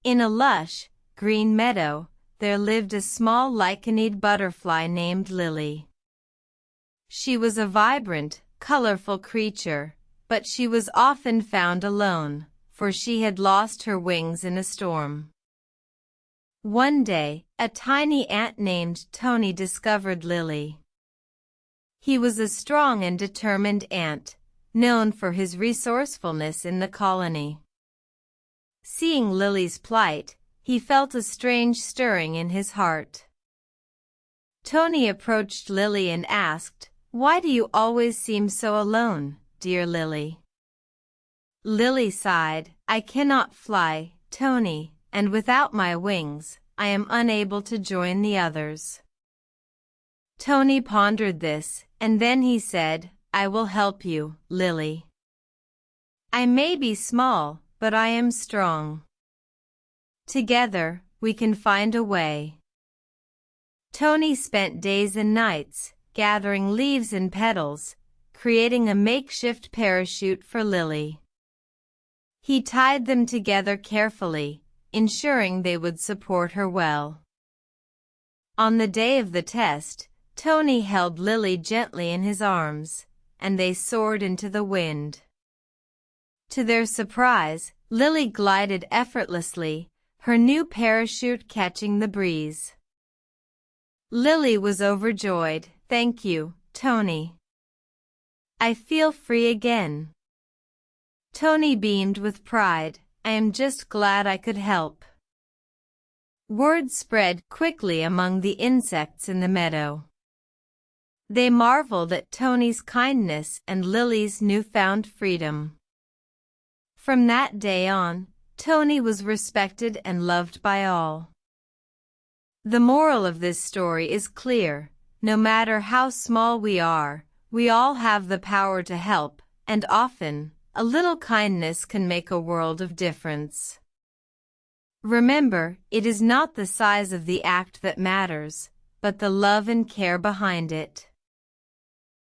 In a lush, green meadow, there lived a small Lycaenid butterfly named Lily. She was a vibrant, colorful creature, but she was often found alone, for she had lost her wings in a storm. One day, a tiny ant named Tony discovered Lily. He was a strong and determined ant, known for his resourcefulness in the colony. Seeing Lily's plight, he felt a strange stirring in his heart. Tony approached Lily and asked, "Why do you always seem so alone, dear Lily?" Lily sighed, "I cannot fly, Tony, and without my wings, I am unable to join the others." Tony pondered this, and then he said, "I will help you, Lily. I may be small, but I am strong. Together, we can find a way." Tony spent days and nights, gathering leaves and petals, creating a makeshift parachute for Lily. He tied them together carefully, ensuring they would support her well. On the day of the test, Tony held Lily gently in his arms, and they soared into the wind. To their surprise, Lily glided effortlessly, her new parachute catching the breeze. Lily was overjoyed. "Thank you, Tony. I feel free again." Tony beamed with pride. "I am just glad I could help." Word spread quickly among the insects in the meadow. They marveled at Tony's kindness and Lily's newfound freedom. From that day on, Tony was respected and loved by all. The moral of this story is clear. No matter how small we are, we all have the power to help, and often, a little kindness can make a world of difference. Remember, it is not the size of the act that matters, but the love and care behind it.